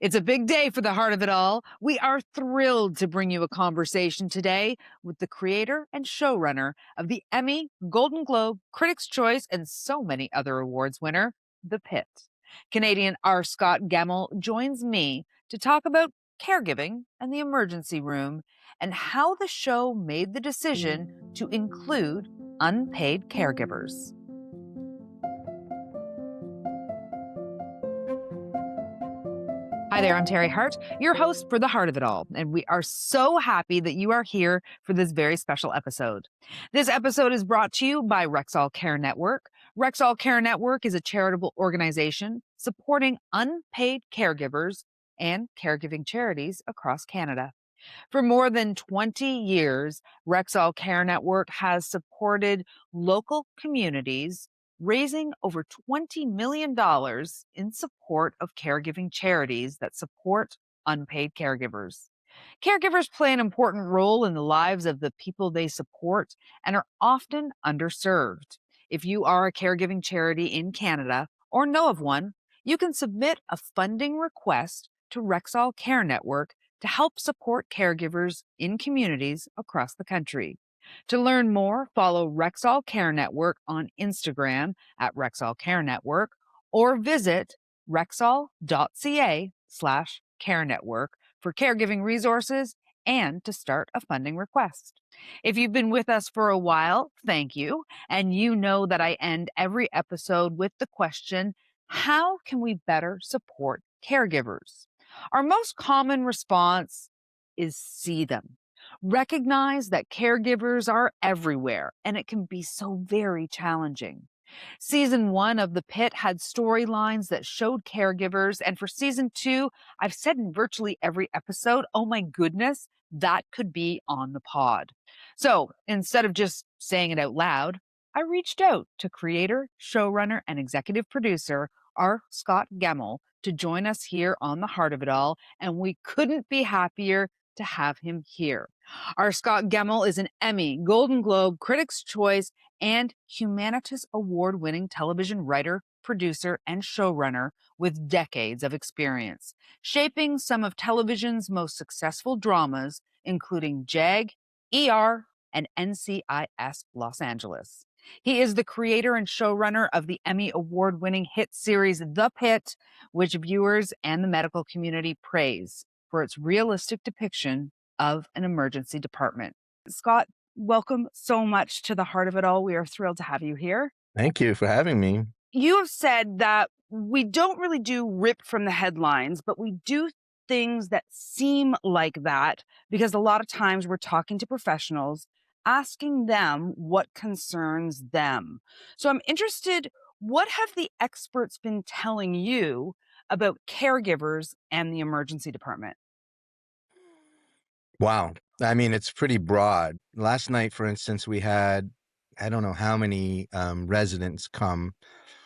It's a big day for the heart of it all. We are thrilled to bring you a conversation today with the creator and showrunner of the Emmy, Golden Globe, Critics' Choice, and so many other awards winner, The Pitt. Canadian R. Scott Gemmill joins me to talk about caregiving and the emergency room and how the show made the decision to include unpaid caregivers. Hi there, I'm Teri Hart, your host for The Heart of It All, and we are so happy that you are here for this very special episode. This episode is brought to you by Rexall Care Network. Rexall Care Network is a charitable organization supporting unpaid caregivers and caregiving charities across Canada. For more than 20 years, Rexall Care Network has supported local communities, raising over $20 million in support of caregiving charities that support unpaid caregivers. Caregivers play an important role in the lives of the people they support and are often underserved. If you are a caregiving charity in Canada or know of one, you can submit a funding request to Rexall Care Network to help support caregivers in communities across the country. To learn more, follow Rexall Care Network on Instagram at Rexall Care Network or visit rexall.ca/care network for caregiving resources and to start a funding request. If you've been with us for a while, thank you. And you know that I end every episode with the question, how can we better support caregivers? Our most common response is see them. Recognize that caregivers are everywhere, and it can be so very challenging. Season 1 of The Pitt had storylines that showed caregivers, and for season 2, I've said in virtually every episode, oh my goodness, that could be on the pod. So instead of just saying it out loud, I reached out to creator, showrunner, and executive producer R. Scott Gemmill to join us here on The Heart of It All, and we couldn't be happier to have him here. Our Scott Gemmill is an Emmy, Golden Globe, Critics' Choice, and Humanitas Award-winning television writer, producer, and showrunner with decades of experience, shaping some of television's most successful dramas, including JAG, ER, and NCIS Los Angeles. He is the creator and showrunner of the Emmy Award-winning hit series The Pitt, which viewers and the medical community praise for its realistic depiction of an emergency department. Scott, welcome so much to the heart of it all. We are thrilled to have you here. Thank you for having me. You have said that we don't really do ripped from the headlines, but we do things that seem like that because a lot of times we're talking to professionals, asking them what concerns them. So I'm interested, what have the experts been telling you about caregivers and the emergency department? Wow. I mean, it's pretty broad. Last night, for instance, we had, I don't know how many residents come,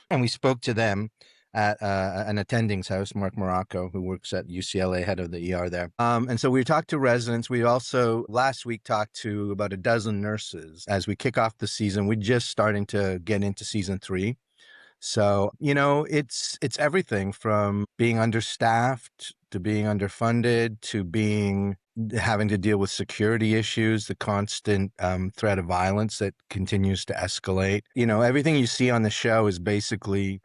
and we spoke to them at an attending's house, Mark Morocco, who works at UCLA, head of the ER there. And so we talked to residents. We also, last week, talked to about a dozen nurses. As we kick off the season, we're just starting to get into season 3. So, it's everything from being understaffed to being underfunded to having to deal with security issues, the constant threat of violence that continues to escalate. Everything you see on the show is basically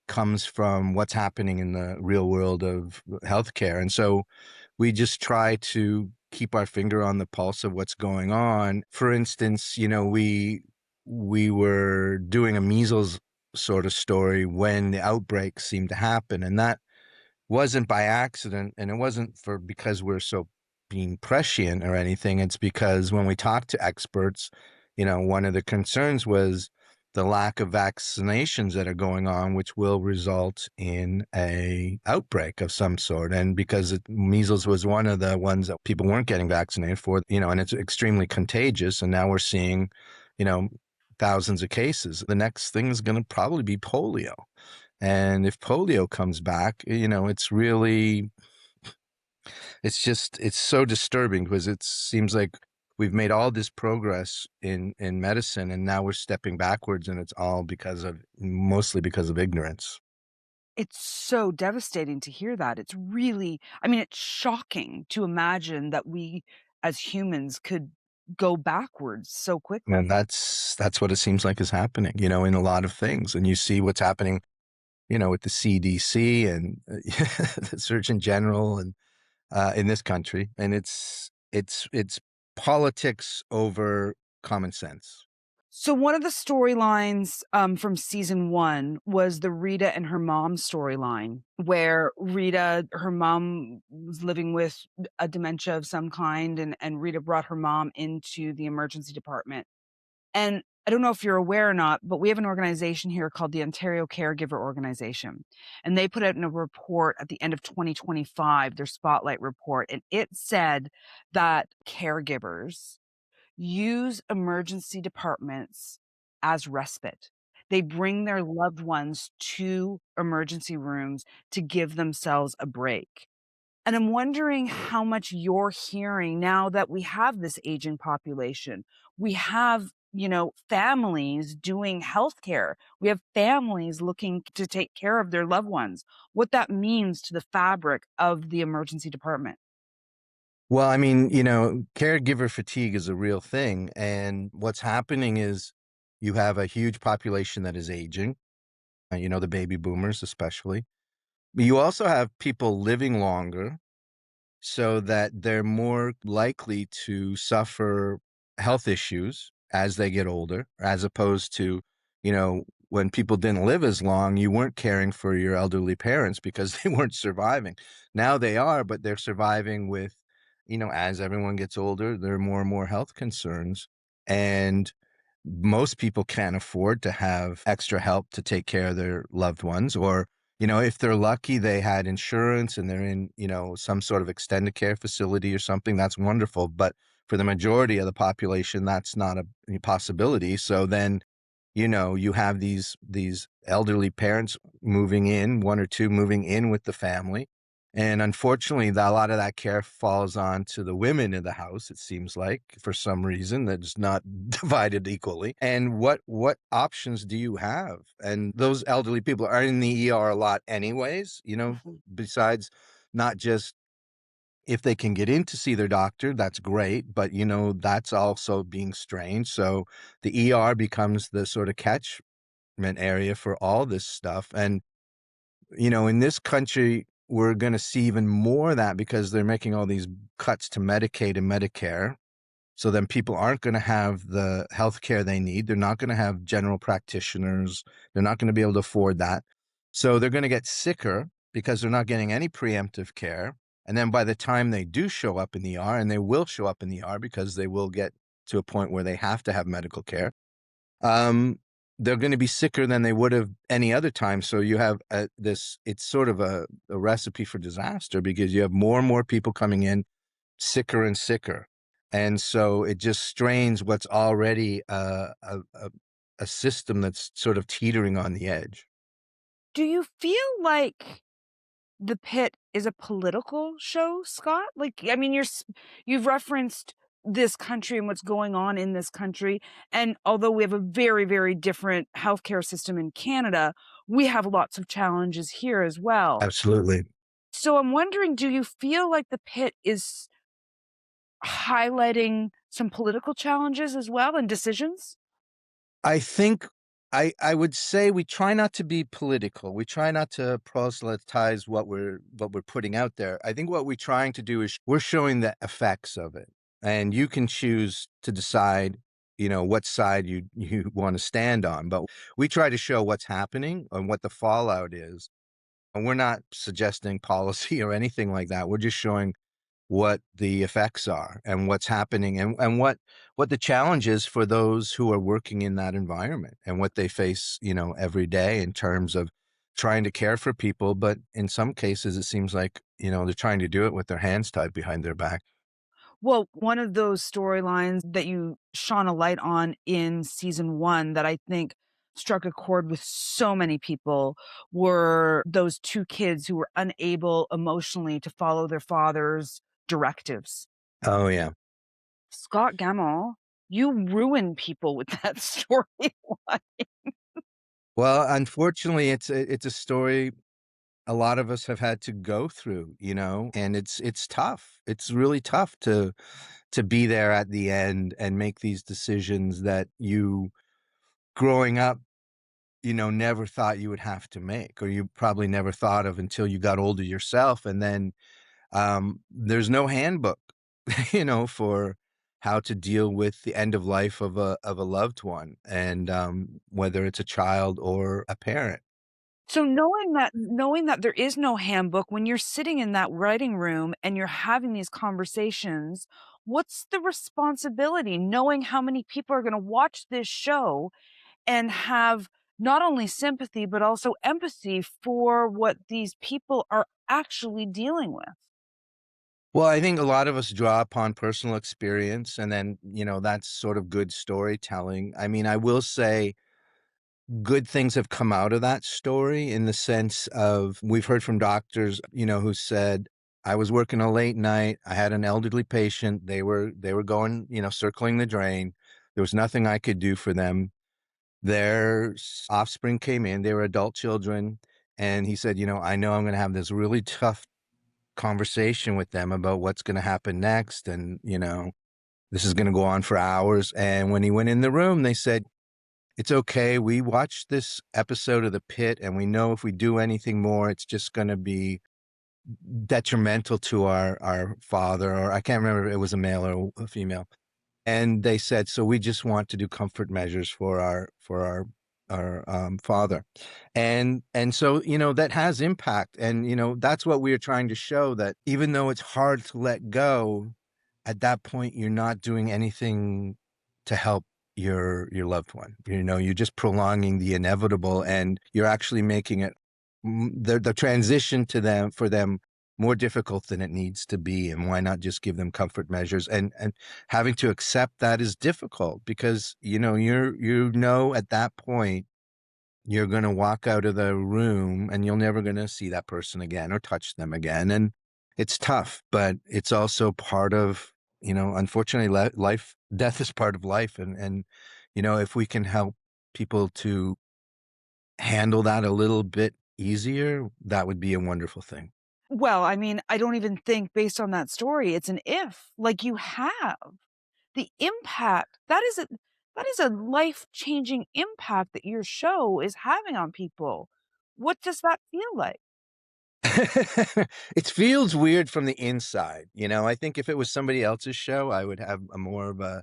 comes from what's happening in the real world of healthcare. And so we just try to keep our finger on the pulse of what's going on. For instance, we were doing a measles sort of story when the outbreak seemed to happen. And that wasn't by accident. And it wasn't because we're so being prescient or anything. It's because when we talked to experts, one of the concerns was the lack of vaccinations that are going on, which will result in a outbreak of some sort. And because measles was one of the ones that people weren't getting vaccinated for, and it's extremely contagious. And now we're seeing, thousands of cases. The next thing is going to probably be polio. And if polio comes back, it's so disturbing because it seems like we've made all this progress in medicine and now we're stepping backwards, and it's all mostly because of ignorance. It's so devastating to hear that. It's really, I mean, it's shocking to imagine that we as humans could go backwards so quickly. And that's what it seems like is happening, in a lot of things. And you see what's happening, with the CDC and the Surgeon General and in this country, and it's politics over common sense. So one of the storylines, from season 1 was the Rita and her mom storyline, where Rita her mom was living with a dementia of some kind, and Rita brought her mom into the emergency department. And I don't know if you're aware or not, but we have an organization here called the Ontario Caregiver Organization, and they put out in a report at the end of 2025, their spotlight report, and it said that caregivers use emergency departments as respite. They bring their loved ones to emergency rooms to give themselves a break. And I'm wondering how much you're hearing now that we have this aging population. We have, families doing healthcare. We have families looking to take care of their loved ones. What that means to the fabric of the emergency department. Well, I mean, caregiver fatigue is a real thing, and what's happening is you have a huge population that is aging, the baby boomers especially. But you also have people living longer so that they're more likely to suffer health issues as they get older, as opposed to, when people didn't live as long, you weren't caring for your elderly parents because they weren't surviving. Now they are, but they're surviving with, as everyone gets older, there are more and more health concerns. And most people can't afford to have extra help to take care of their loved ones, or if they're lucky they had insurance and they're in some sort of extended care facility or something, that's wonderful. But for the majority of the population, that's not a possibility. So then you have these elderly parents moving in, one or two moving in with the family. And unfortunately, a lot of that care falls on to the women in the house, it seems like, for some reason that's not divided equally. And what options do you have? And those elderly people are in the ER a lot anyways, Mhm. besides not just if they can get in to see their doctor, that's great, but, that's also being strained. So the ER becomes the sort of catchment area for all this stuff. And, in this country, we're gonna see even more of that because they're making all these cuts to Medicaid and Medicare. So then people aren't gonna have the healthcare they need. They're not gonna have general practitioners. They're not gonna be able to afford that. So they're gonna get sicker because they're not getting any preemptive care. And then by the time they do show up in the ER, and they will show up in the ER because they will get to a point where they have to have medical care, um, they're gonna be sicker than they would have any other time. So you have, it's sort of a recipe for disaster because you have more and more people coming in sicker and sicker. And so it just strains what's already a system that's sort of teetering on the edge. Do you feel like The Pitt is a political show, Scott? Like, I mean, you've referenced this country and what's going on in this country, and although we have a very, very different healthcare system in Canada, we have lots of challenges here as well. Absolutely. So I'm wondering, do you feel like The Pitt is highlighting some political challenges as well and decisions? I think I would say we try not to be political. We try not to proselytize what we're putting out there. I think what we're trying to do is we're showing the effects of it. And you can choose to decide, what side you want to stand on. But we try to show what's happening and what the fallout is. And we're not suggesting policy or anything like that. We're just showing what the effects are and what's happening, and what the challenge is for those who are working in that environment and what they face, every day in terms of trying to care for people. But in some cases, it seems like, they're trying to do it with their hands tied behind their back. Well, one of those storylines that you shone a light on in season 1 that I think struck a chord with so many people were those 2 kids who were unable emotionally to follow their father's directives. Oh, yeah. Scott Gemmill, you ruin people with that storyline. Well, unfortunately, it's a story. a lot of us have had to go through, and it's tough. It's really tough to be there at the end and make these decisions that you growing up, never thought you would have to make, or you probably never thought of until you got older yourself. And then there's no handbook, for how to deal with the end of life of a loved one, and whether it's a child or a parent. So knowing that there is no handbook, when you're sitting in that writing room and you're having these conversations, what's the responsibility knowing how many people are gonna watch this show and have not only sympathy, but also empathy for what these people are actually dealing with? Well, I think a lot of us draw upon personal experience, and then, that's sort of good storytelling. I mean, I will say good things have come out of that story in the sense of we've heard from doctors, who said, I was working a late night. I had an elderly patient. They were going, circling the drain. There was nothing I could do for them. Their offspring came in. They were adult children. And he said, I know I'm going to have this really tough conversation with them about what's going to happen next. And, this is going to go on for hours. And when he went in the room, they said, it's okay. We watched this episode of the Pit, and we know if we do anything more, it's just going to be detrimental to our father, or I can't remember if it was a male or a female. And they said, so we just want to do comfort measures for our father. And so, that has impact. And, that's what we are trying to show, that even though it's hard to let go, at that point, you're not doing anything to help your loved one. You're just prolonging the inevitable, and you're actually making it the transition to them for them more difficult than it needs to be. And why not just give them comfort measures? And having to accept that is difficult because at that point you're going to walk out of the room and you're never going to see that person again or touch them again. And it's tough, but it's also part of, unfortunately, life, death is part of life. And, if we can help people to handle that a little bit easier, that would be a wonderful thing. Well, I mean, I don't even think based on that story, it's an if. Like you have the impact. That is a life-changing impact that your show is having on people. What does that feel like? It feels weird from the inside, I think if it was somebody else's show, I would have a more of a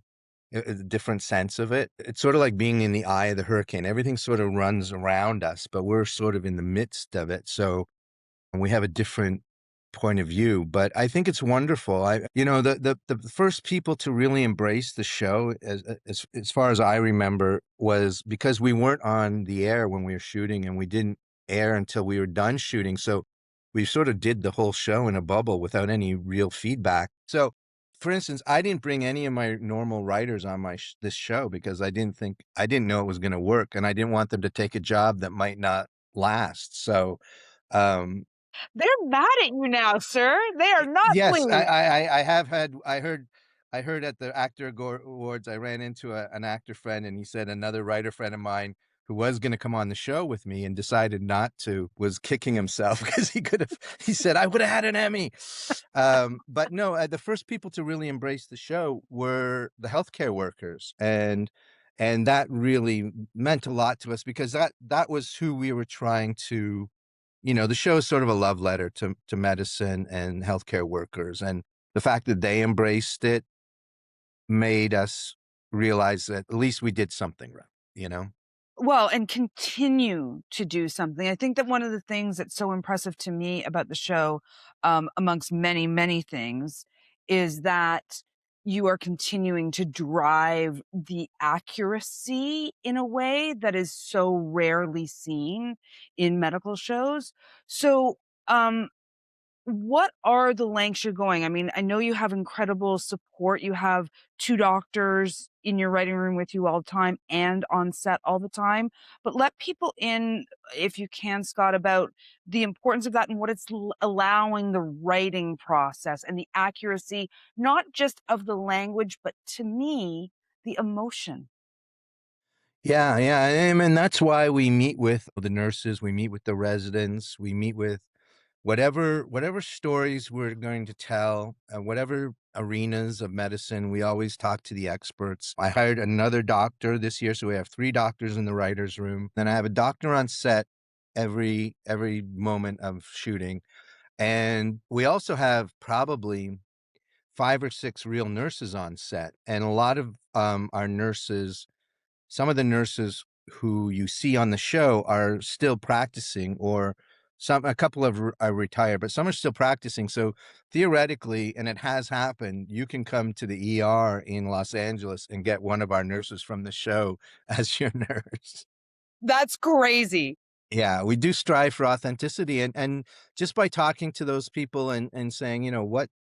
different sense of it. It's sort of like being in the eye of the hurricane. Everything sort of runs around us, but we're sort of in the midst of it. So we have a different point of view, but I think it's wonderful. The first people to really embrace the show, as far as I remember, was because we weren't on the air when we were shooting, and we didn't air until we were done shooting. So we sort of did the whole show in a bubble without any real feedback. So, for instance, I didn't bring any of my normal writers on this show because I didn't know it was going to work, and I didn't want them to take a job that might not last. So, um, They're mad at you now, sir. They are not yes, pleased. I have had I heard at the actor awards, I ran into an actor friend, and he said another writer friend of mine who was gonna come on the show with me and decided not to, was kicking himself because he said, "I woulda had an Emmy." But no, the first people to really embrace the show were the healthcare workers, and that really meant a lot to us because that was who we were trying to, the show is sort of a love letter to medicine and healthcare workers, and the fact that they embraced it made us realize that at least we did something right, you know? Well, and continue to do something. I think that one of the things that's so impressive to me about the show, amongst many, many things, is that you are continuing to drive the accuracy in a way that is so rarely seen in medical shows. So, um, what are the lengths you're going? I mean, I know you have incredible support. You have 2 doctors in your writing room with you all the time and on set all the time, but let people in, if you can, Scott, about the importance of that and what it's allowing the writing process and the accuracy, not just of the language, but to me, the emotion. Yeah, yeah, and that's why we meet with the nurses, we meet with the residents, we meet with whatever stories we're going to tell, whatever arenas of medicine, we always talk to the experts. I hired another doctor this year, so we have 3 doctors in the writers' room. Then I have a doctor on set every moment of shooting, and we also have probably 5 or 6 real nurses on set, and a lot of our nurses, some of the nurses who you see on the show are still practicing, or a couple of are retired, but some are still practicing. So theoretically, and it has happened, you can come to the ER in Los Angeles and get one of our nurses from the show as your nurse. That's crazy. Yeah, we do strive for authenticity, and just by talking to those people and saying,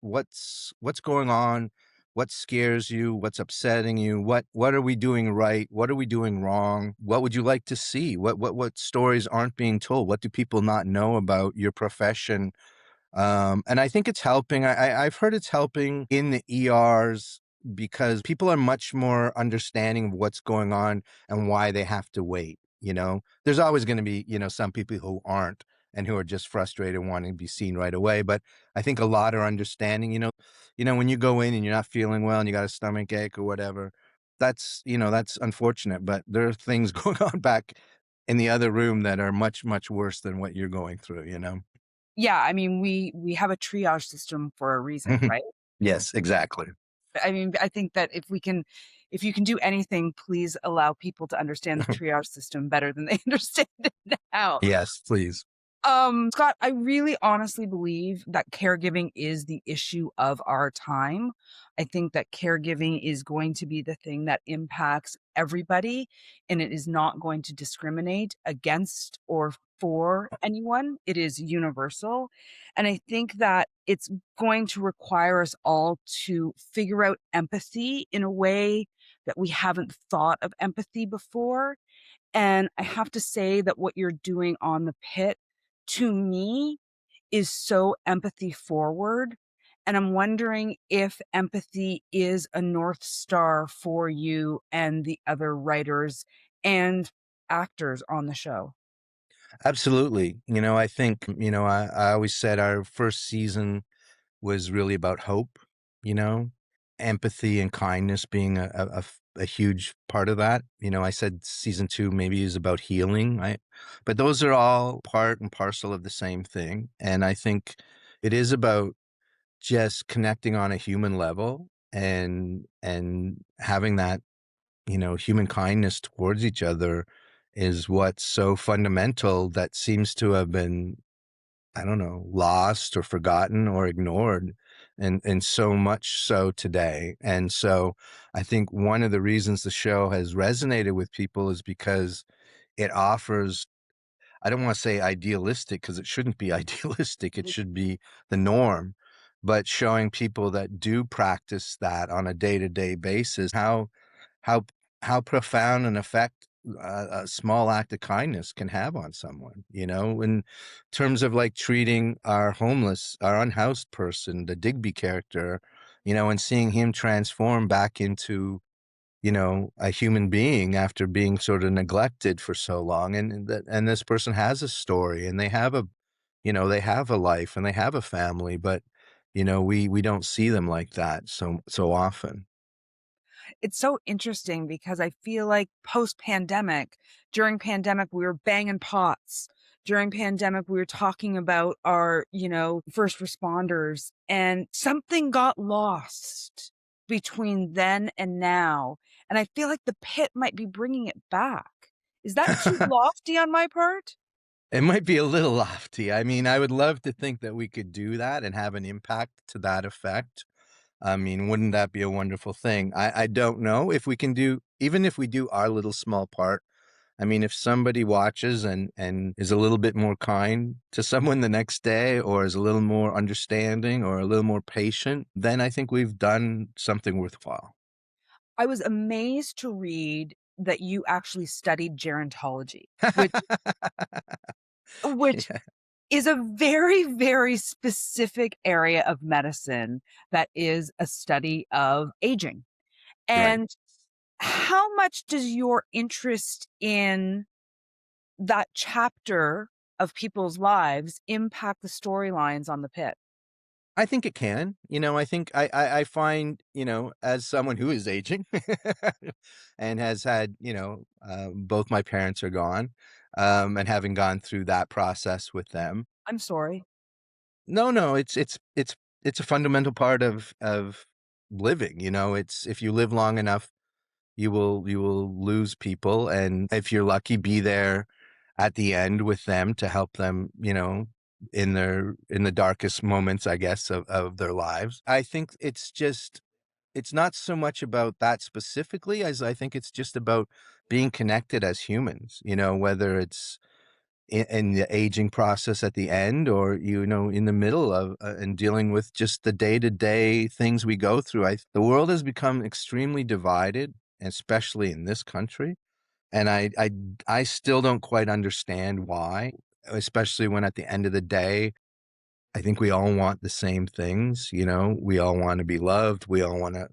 what's going on, what scares you, what's upsetting you, what are we doing right, what are we doing wrong, what would you like to see, what stories aren't being told, what do people not know about your profession, and I think it's helping. I've heard it's helping in the ERs because people are much more understanding of what's going on and why they have to wait. There's always going to be, some people who aren't and who are just frustrated wanting to be seen right away. But I think a lot are understanding. When you go in and you're not feeling well and you got a stomach ache or whatever, that's unfortunate. But there are things going on back in the other room that are much, much worse than what you're going through. Yeah, I mean, we have a triage system for a reason, right? Yes, exactly. I mean, I think that if you can do anything, please allow people to understand the triage system better than they understand it now. Yes, please. Scott, I really honestly believe that caregiving is the issue of our time. I think that caregiving is going to be the thing that impacts everybody, and it is not going to discriminate against or for anyone. It is universal. And I think that it's going to require us all to figure out empathy in a way that we haven't thought of empathy before. And I have to say that what you're doing on the Pit, to me, is so empathy forward. And I'm wondering if empathy is a North Star for you and the other writers and actors on the show. Absolutely. I think, I always said our first season was really about hope, you know, empathy and kindness being a huge part of that. I said season 2 maybe is about healing, right? But those are all part and parcel of the same thing. And I think it is about just connecting on a human level and having that, human kindness towards each other is what's so fundamental that seems to have been, I don't know, lost or forgotten or ignored, and so much so today. And so I think one of the reasons the show has resonated with people is because it offers, I don't want to say idealistic because it shouldn't be idealistic. It should be the norm. But showing people that do practice that on a day-to-day basis, how how profound an effect a small act of kindness can have on someone, in terms of like treating our homeless, our unhoused person, the Digby character, and seeing him transform back into, a human being after being sort of neglected for so long. And this person has a story and they have a life and they have a family, but, we don't see them like that so often. It's so interesting because I feel like post-pandemic, during pandemic, we were banging pots. During pandemic, we were talking about our, first responders, and something got lost between then and now. And I feel like the Pit might be bringing it back. Is that too lofty on my part? It might be a little lofty. I mean, I would love to think that we could do that and have an impact to that effect. I mean, wouldn't that be a wonderful thing? I don't know if we can do, even if we do our little small part. I mean, if somebody watches and is a little bit more kind to someone the next day, or is a little more understanding or a little more patient, then I think we've done something worthwhile. I was amazed to read that you actually studied gerontology, which Yeah, is a very, very specific area of medicine that is a study of aging. right. And how much does your interest in that chapter of people's lives impact the storylines on the Pit? I think it can. I think I find, as someone who is aging and has had, both my parents are gone, and having gone through that process with them. I'm sorry. No, no, it's a fundamental part of living. It's if you live long enough, you will lose people, and if you're lucky, be there at the end with them to help them, in the darkest moments, I guess, of their lives. I think it's not so much about that specifically as I think it's just about being connected as humans, whether it's in the aging process at the end or, in the middle of and dealing with just the day-to-day things we go through. The world has become extremely divided, especially in this country, and I still don't quite understand why, especially when at the end of the day, I think we all want the same things, we all want to be loved, we all want to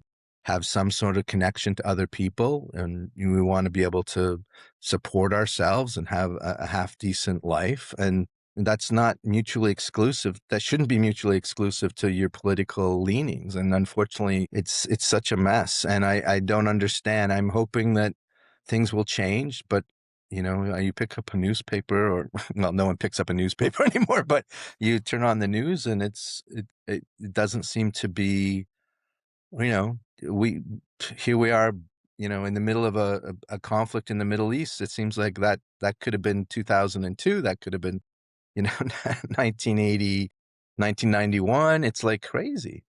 have some sort of connection to other people, and we want to be able to support ourselves and have a half decent life. And that's not mutually exclusive. That shouldn't be mutually exclusive to your political leanings. And unfortunately, it's such a mess. And I don't understand. I'm hoping that things will change, but you pick up a newspaper or well, no one picks up a newspaper anymore, but you turn on the news and it doesn't seem to be, you know, we here we are, in the middle of a conflict in the Middle East. It seems like that could have been 2002, that could have been, you know, 1980, 1991. It's like crazy.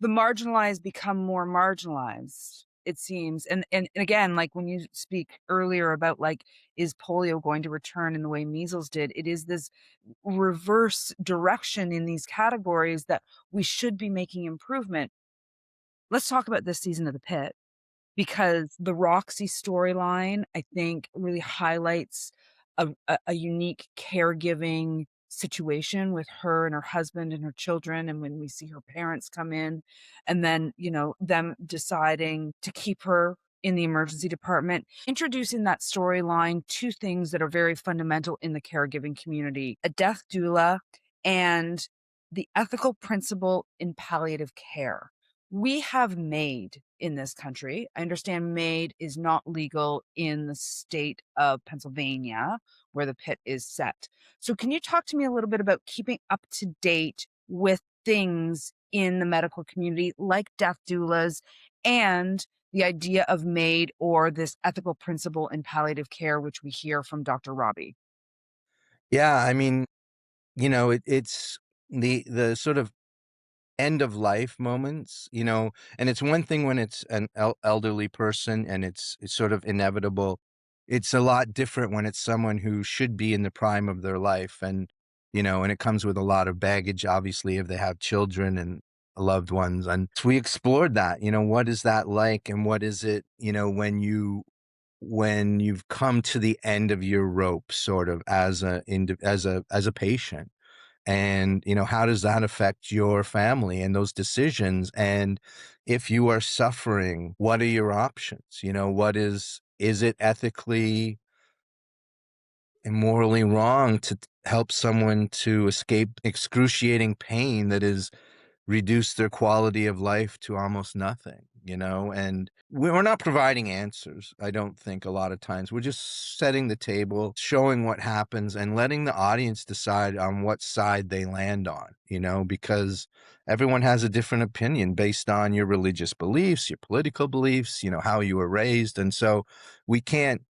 The marginalized become more marginalized, it seems. And again, like when you speak earlier about like, is polio going to return in the way measles did? It is this reverse direction in these categories that we should be making improvement. Let's talk about this season of The Pit. Because the Roxy storyline, I think, really highlights a unique caregiving situation with her and her husband and her children, and when we see her parents come in, and then, them deciding to keep her in the emergency department, introducing that storyline, 2 things that are very fundamental in the caregiving community: a death doula and the ethical principle in palliative care. We have MAID in this country. I understand MAID is not legal in the state of Pennsylvania, where the Pit is set. So can you talk to me a little bit about keeping up to date with things in the medical community, like death doulas and the idea of MAID or this ethical principle in palliative care, which we hear from Dr. Robbie? Yeah, I mean, it's the sort of end of life moments, and it's one thing when it's an elderly person and it's sort of inevitable. It's a lot different when it's someone who should be in the prime of their life, and it comes with a lot of baggage, obviously, if they have children and loved ones. And so we explored that, what is that like, and what is it, when you've come to the end of your rope, sort of as a patient, and how does that affect your family and those decisions, and if you are suffering, what are your options, what is it ethically and morally wrong to help someone to escape excruciating pain that is reduce their quality of life to almost nothing, and we're not providing answers. I don't think a lot of times we're just setting the table, showing what happens and letting the audience decide on what side they land on, because everyone has a different opinion based on your religious beliefs, your political beliefs, how you were raised. And so we can't,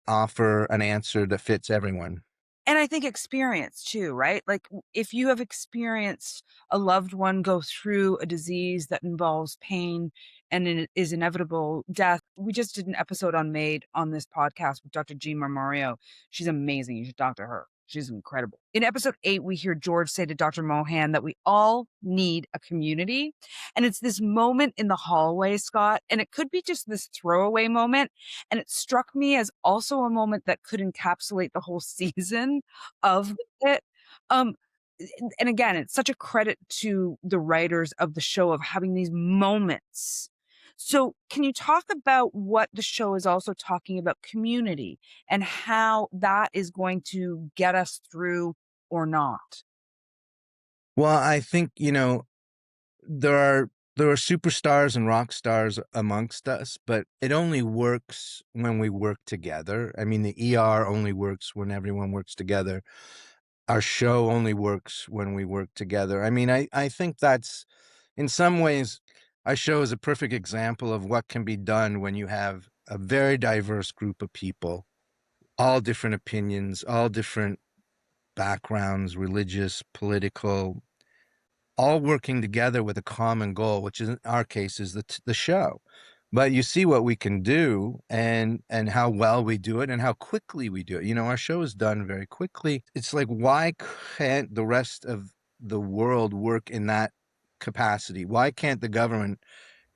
offer an answer that fits everyone. And I think experience too, right? Like if you have experienced a loved one go through a disease that involves pain and it is inevitable death. We just did an episode on MAID on this podcast with Dr. G. Marmario. She's amazing. You should talk to her. She's incredible. In episode 8, we hear George say to Dr. Mohan that we all need a community. And it's this moment in the hallway, Scott, and it could be just this throwaway moment. And it struck me as also a moment that could encapsulate the whole season of it. Um, and again, it's such a credit to the writers of the show of having these moments So, can you talk about what the show is also talking about community and how that is going to get us through or not? Well, I think, there are there are superstars and rock stars amongst us, but it only works when we work together. I mean, the ER only works when everyone works together. Our show only works when we work together. I mean, I think that's in some ways our show is a perfect example of what can be done when you have a very diverse group of people, all different opinions, all different backgrounds, religious, political, all working together with a common goal, which in our case is the show. But you see what we can do and how well we do it and how quickly we do it. Our show is done very quickly. It's like, why can't the rest of the world work in that capacity? Why can't the government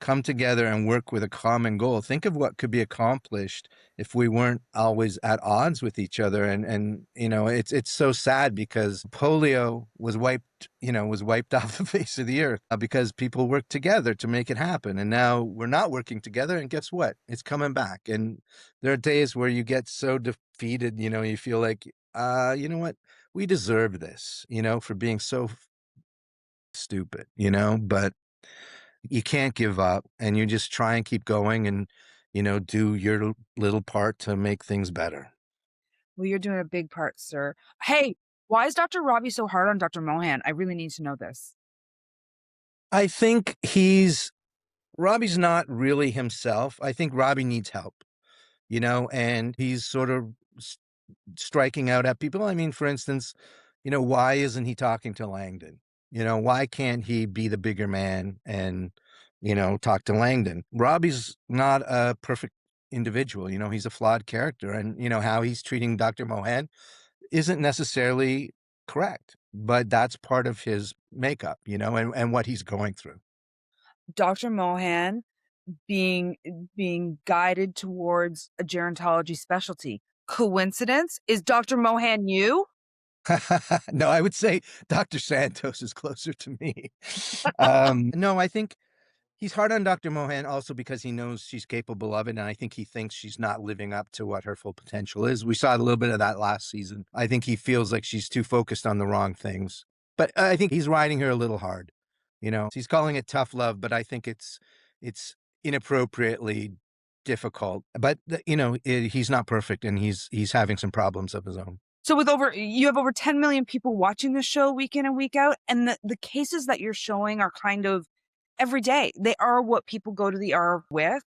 come together and work with a common goal? Think of what could be accomplished if we weren't always at odds with each other. And it's so sad because polio was wiped off the face of the earth because people worked together to make it happen. And now we're not working together. And guess what? It's coming back. And there are days where you get so defeated, you feel like, you know what? We deserve this, for being so stupid, but you can't give up and you just try and keep going and do your little part to make things better. Well, you're doing a big part, sir. Hey, why is Dr. Robbie so hard on Dr. Mohan? I really need to know this. I think Robbie's not really himself. I think Robbie needs help, and he's sort of striking out at people. I mean, for instance, why isn't he talking to Langdon? Why can't he be the bigger man and, talk to Langdon? Robbie's not a perfect individual. He's a flawed character. And, how he's treating Dr. Mohan isn't necessarily correct, but that's part of his makeup, and what he's going through. Dr. Mohan being guided towards a gerontology specialty. Coincidence? Is Dr. Mohan you? No, I would say Dr. Santos is closer to me. No, I think he's hard on Dr. Mohan also because he knows she's capable of it, and I think he thinks she's not living up to what her full potential is. We saw a little bit of that last season. I think he feels like she's too focused on the wrong things. But I think he's riding her a little hard. He's calling it tough love, but I think it's inappropriately difficult. But he's not perfect, and he's having some problems of his own. So you have over 10 million people watching the show week in and week out, and the cases that you're showing are kind of every day. They are what people go to the R with.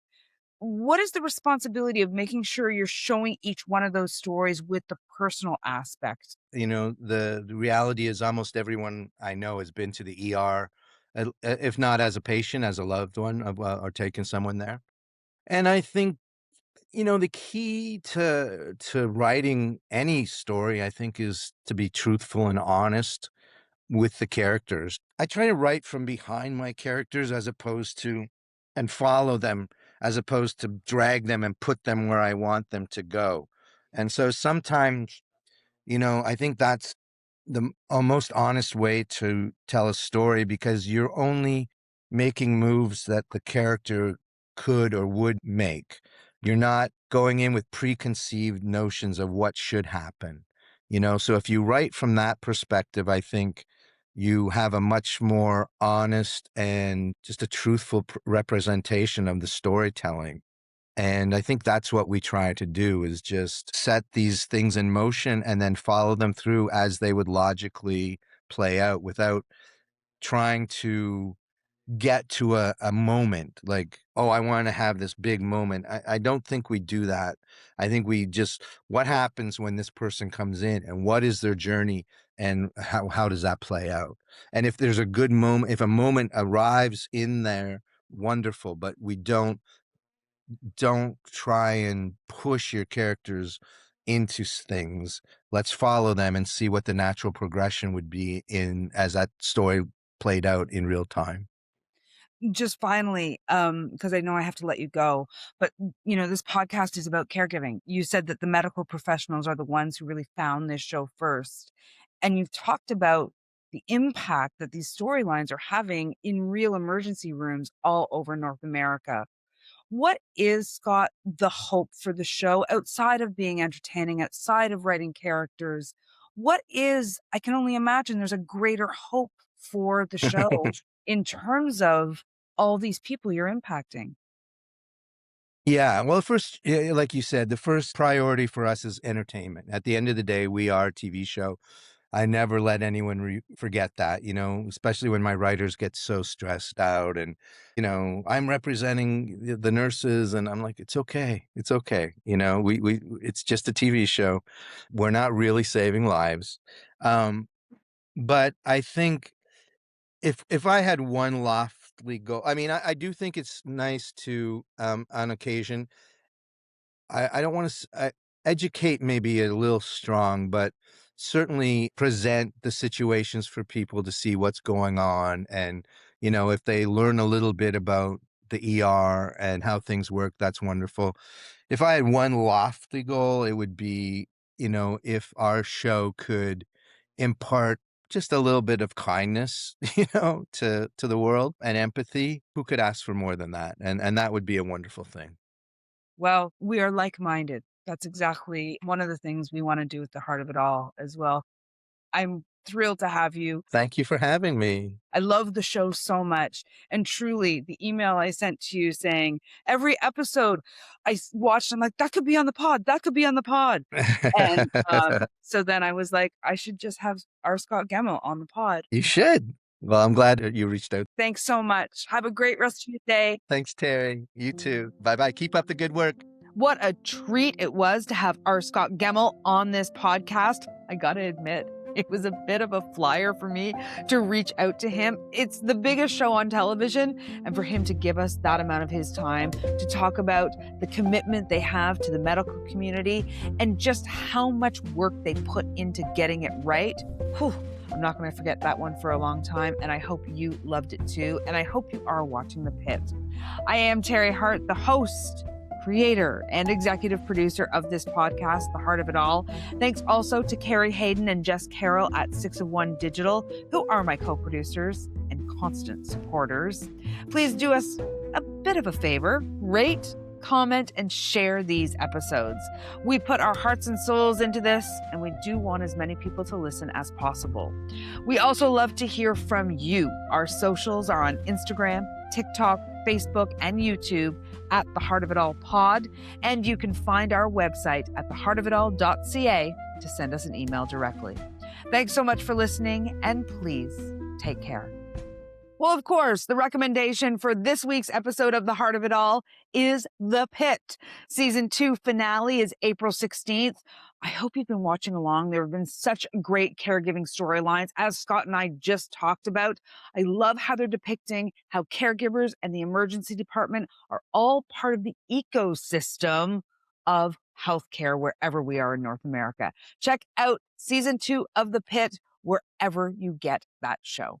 What is the responsibility of making sure you're showing each one of those stories with the personal aspect? The reality is almost everyone I know has been to the ER, if not as a patient, as a loved one of, or taken someone there. And I think, the key to writing any story, I think, is to be truthful and honest with the characters. I try to write from behind my characters and follow them as opposed to drag them and put them where I want them to go. And so sometimes, I think that's the most honest way to tell a story because you're only making moves that the character could or would make. You're not going in with preconceived notions of what should happen. So if you write from that perspective, I think you have a much more honest and just a truthful representation of the storytelling. And I think that's what we try to do is just set these things in motion and then follow them through as they would logically play out without trying to get to a moment like, oh, I want to have this big moment. I don't think we do that. I think we just, what happens when this person comes in and what is their journey and how does that play out? And if there's a good moment, if a moment arrives in there, wonderful, but we don't try and push your characters into things. Let's follow them and see what the natural progression would be in as that story played out in real time. Just finally, because I know I have to let you go, but this podcast is about caregiving. You said that the medical professionals are the ones who really found this show first. And you've talked about the impact that these storylines are having in real emergency rooms all over North America. What is, Scott, the hope for the show outside of being entertaining, outside of writing characters? What is, I can only imagine there's a greater hope for the show in terms of all these people you're impacting. Yeah, well, first, like you said, the first priority for us is entertainment. At the end of the day, we are a TV show. I never let anyone forget that, especially when my writers get so stressed out and, I'm representing the nurses and I'm like, it's okay. It's okay. It's just a TV show. We're not really saving lives. Um, but I think if I had one lofty goal, I mean, I do think it's nice to, on occasion, I don't want to educate maybe a little strong, but certainly present the situations for people to see what's going on. And, if they learn a little bit about the ER and how things work, that's wonderful. If I had one lofty goal, it would be, if our show could impart just a little bit of kindness, to the world and empathy. Who could ask for more than that? And that would be a wonderful thing. Well, we are like-minded. That's exactly one of the things we wanna do at the heart of it all as well. I'm thrilled to have you. Thank you for having me. I love the show so much, and truly, the email I sent to you saying, every episode watched, I'm like, "That could be on the pod, that could be on the pod." And, so then I was like, "I should just have our Scott Gemmill on the pod." You should. Well, I'm glad that you reached out. Thanks so much. Have a great rest of your day. Thanks, Terry. You too. Bye-bye. Keep up the good work. What a treat it was to have our Scott Gemmill on this podcast. I gotta admit, it was a bit of a flyer for me to reach out to him. It's the biggest show on television, and for him to give us that amount of his time to talk about the commitment they have to the medical community and just how much work they put into getting it right. Whew, I'm not going to forget that one for a long time, and I hope you loved it too, and I hope you are watching The Pitt. I am Teri Hart, the host, creator, and executive producer of this podcast, The Heart of It All. Thanks also to Carrie Hayden and Jess Carroll at 6 of 1 Digital, who are my co-producers and constant supporters. Please do us a bit of a favor, rate, comment, and share these episodes. We put our hearts and souls into this, and we do want as many people to listen as possible. We also love to hear from you. Our socials are on Instagram, TikTok, Facebook, and YouTube at The Heart of It All Pod, and you can find our website at theheartofitall.ca to send us an email directly. Thanks so much for listening, and please take care. Well, of course, the recommendation for this week's episode of The Heart of It All is The Pitt. Season 2 finale is April 16th. I hope you've been watching along. There have been such great caregiving storylines, as Scott and I just talked about. I love how they're depicting how caregivers and the emergency department are all part of the ecosystem of healthcare wherever we are in North America. Check out season 2 of The Pitt wherever you get that show.